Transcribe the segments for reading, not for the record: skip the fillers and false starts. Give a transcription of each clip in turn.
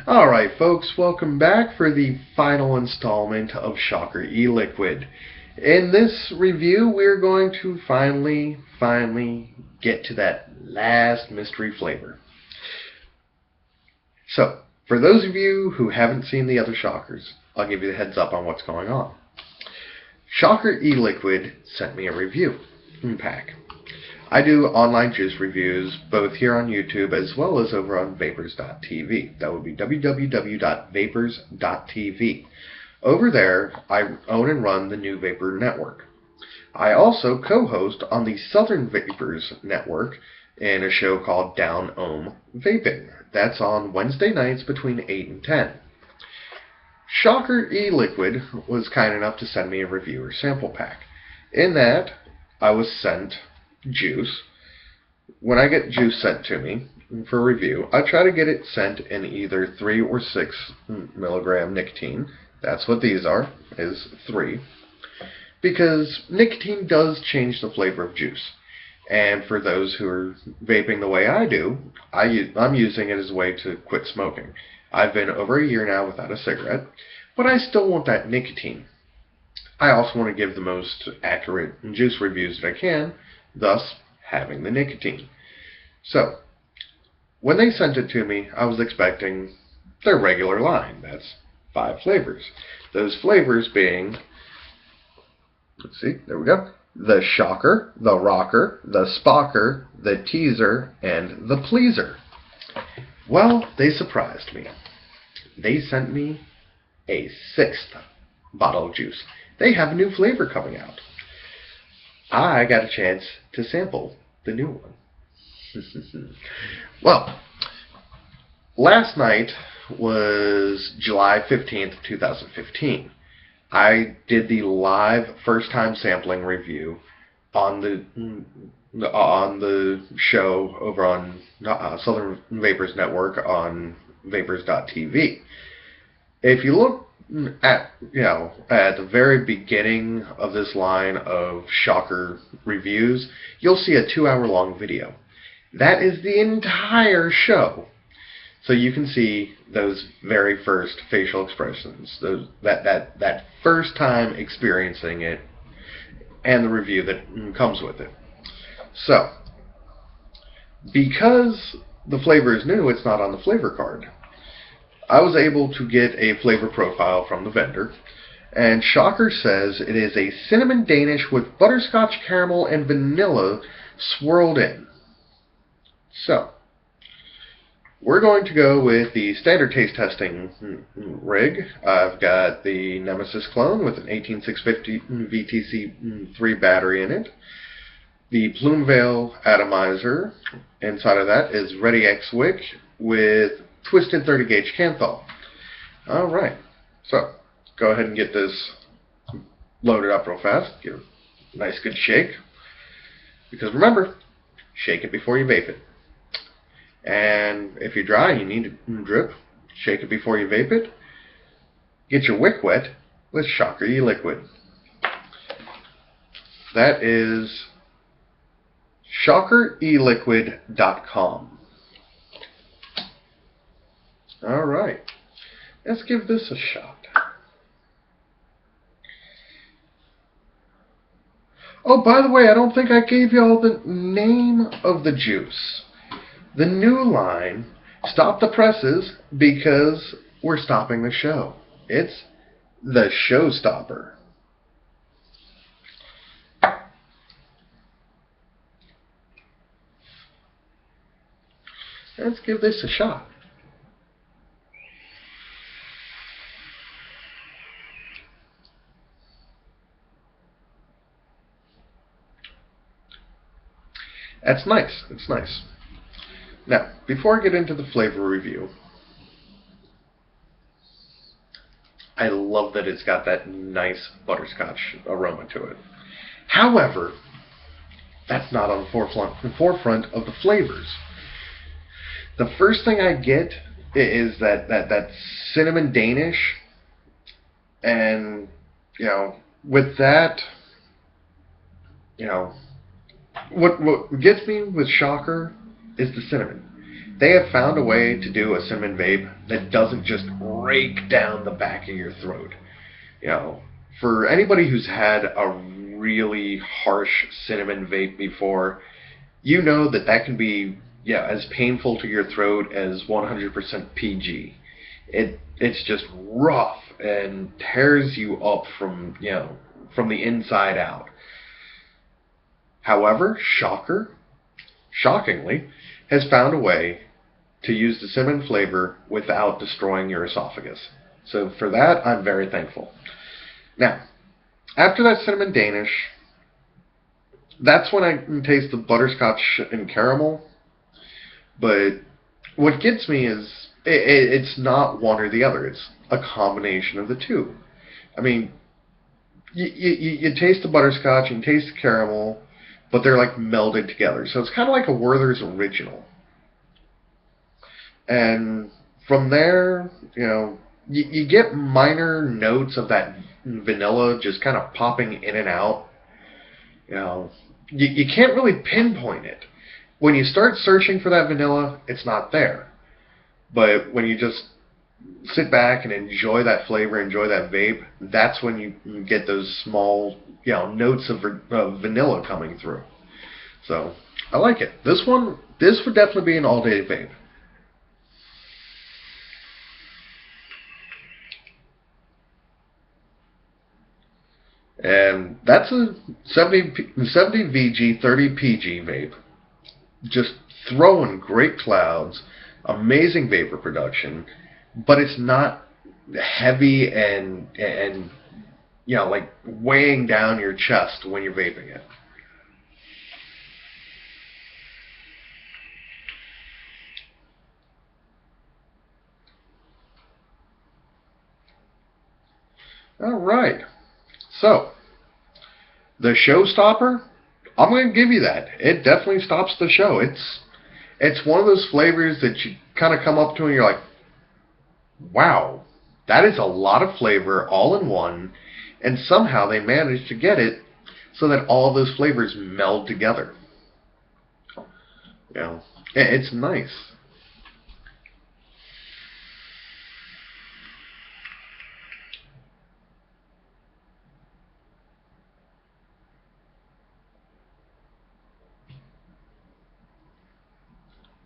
Alright folks, welcome back for the final installment of Shocker e-Liquid. In this review, we're going to finally get to that last mystery flavor. So, for those of you who haven't seen the other Shockers, I'll give you the heads up on what's going on. Shocker e-Liquid sent me a review pack. I do online juice reviews both here on YouTube as well as over on vapors.tv. That would be www.vapors.tv. Over there, I own and run the New Vapor Network. I also co-host on the Southern Vapors Network in a show called Down Ohm Vaping. That's on Wednesday nights between 8 and 10. Shocker e-Liquid was kind enough to send me a reviewer sample pack. In that, I was sent juice. When I get juice sent to me for review, I try to get it sent in either 3 or 6 milligram nicotine. That's what these are, is 3. Because nicotine does change the flavor of juice. And for those who are vaping the way I do, I'm using it as a way to quit smoking. I've been over a year now without a cigarette, but I still want that nicotine. I also want to give the most accurate juice reviews that I can, thus having the nicotine. So, when they sent it to me, I was expecting their regular line. That's 5 flavors. Those flavors being, let's see, there we go, the Shocker, the Rocker, the Spocker, the Teaser, and the Pleaser. Well, they surprised me. They sent me a 6th bottle of juice. They have a new flavor coming out. I got a chance to sample the new one. Well, last night was July 15th, 2015. I did the live first-time sampling review on the show over on Southern Vapors Network on vapors.tv. If you look at the very beginning of this line of Shocker reviews, you'll see a 2-hour-long video. That is the entire show. So you can see those very first facial expressions, that first time experiencing it, and the review that comes with it. So, because the flavor is new, it's not on the flavor card. I was able to get a flavor profile from the vendor, and Shocker says it is a cinnamon Danish with butterscotch caramel and vanilla swirled in. So, we're going to go with the standard taste testing rig. I've got the Nemesis clone with an 18650 VTC3 battery in it. The Plumeveil atomizer. Inside of that is Ready X Wick with twisted 30 gauge Canthal. Alright, so go ahead and get this loaded up real fast. Give it a nice good shake. Because remember, shake it before you vape it. And if you're dry and you need to drip, shake it before you vape it. Get your wick wet with Shocker e-Liquid. That is shockereliquid.com. Alright, let's give this a shot. Oh, by the way, I don't think I gave you all the name of the juice. The new line, Stop the Presses, because we're stopping the show. It's the Showstopper. Let's give this a shot. That's nice. It's nice. Now, before I get into the flavor review, I love that it's got that nice butterscotch aroma to it. However, that's not on the forefront of the flavors. The first thing I get is that cinnamon Danish, and with that, what gets me with Shocker is the cinnamon. They have found a way to do a cinnamon vape that doesn't just rake down the back of your throat. You know, for anybody who's had a really harsh cinnamon vape before, you know that that can be, yeah, as painful to your throat as 100% PG. It's just rough and tears you up from, from the inside out. However, shockingly, has found a way to use the cinnamon flavor without destroying your esophagus. So for that, I'm very thankful. Now, after that cinnamon Danish, that's when I can taste the butterscotch and caramel. But what gets me is it's not one or the other. It's a combination of the two. I mean, you taste the butterscotch and taste the caramel, but they're like melded together. So it's kind of like a Werther's Original. And from there, you get minor notes of that vanilla just kind of popping in and out. You can't really pinpoint it. When you start searching for that vanilla, it's not there. But when you just sit back and enjoy that flavor, enjoy that vape, that's when you get those small, notes of vanilla coming through. So I like it. This would definitely be an all-day vape. And that's a 70 VG 30 PG vape. Just throwing great clouds, amazing vapor production, but it's not heavy and like weighing down your chest when you're vaping it. All right. So, the showstopper, I'm going to give you that. It definitely stops the show. It's one of those flavors that you kind of come up to and you're like, wow, that is a lot of flavor all in one, and somehow they managed to get it so that all those flavors meld together. It's nice.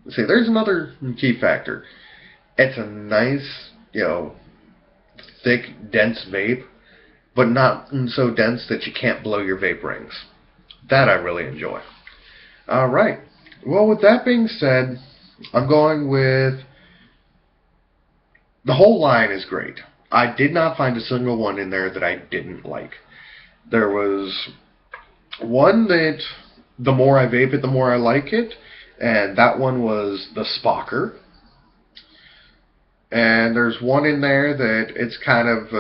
See, there's another key factor. It's a nice, thick, dense vape, but not so dense that you can't blow your vape rings. That I really enjoy. All right. Well, with that being said, I'm going with the whole line is great. I did not find a single one in there that I didn't like. There was one that the more I vape it, the more I like it. And that one was the Spocker. And there's one in there that it's kind of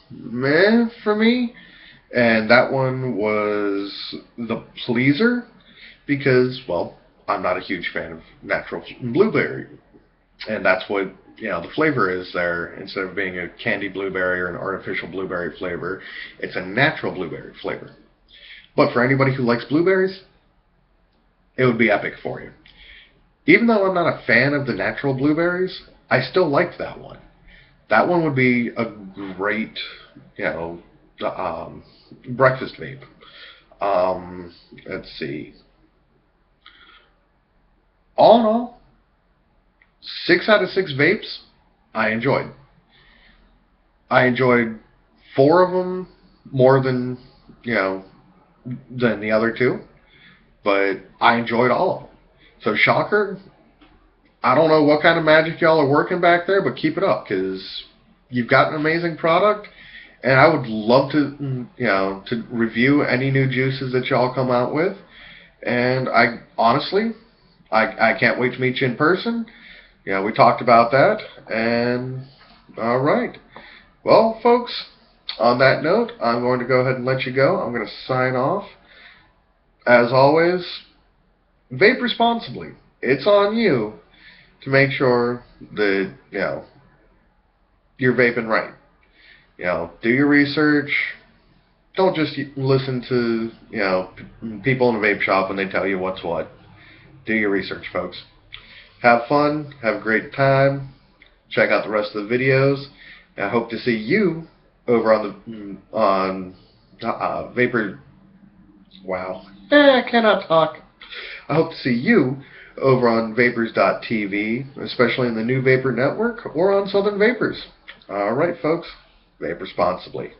meh for me. And that one was the Pleaser. Because, well, I'm not a huge fan of natural blueberry. And that's what, the flavor is there. Instead of being a candy blueberry or an artificial blueberry flavor, it's a natural blueberry flavor. But for anybody who likes blueberries, it would be epic for you. Even though I'm not a fan of the natural blueberries, I still liked that one. That one would be a great, breakfast vape. Let's see. All in all, 6 out of 6 vapes I enjoyed. I enjoyed 4 of them more than the other 2. But I enjoyed all of them. So, shocker, I don't know what kind of magic y'all are working back there, but keep it up, because you've got an amazing product, and I would love to, to review any new juices that y'all come out with. And I can't wait to meet you in person. We talked about that, and all right. Well, folks, on that note, I'm going to go ahead and let you go. I'm going to sign off. As always, vape responsibly. It's on you to make sure that, you're vaping right. Do your research. Don't just listen to, people in a vape shop when they tell you what's what. Do your research, folks. Have fun. Have a great time. Check out the rest of the videos. I hope to see you over on Vapor. Wow. I cannot talk. I hope to see you over on Vapors.tv, especially in the new Vapor Network or on Southern Vapors. Alright, folks. Vape responsibly.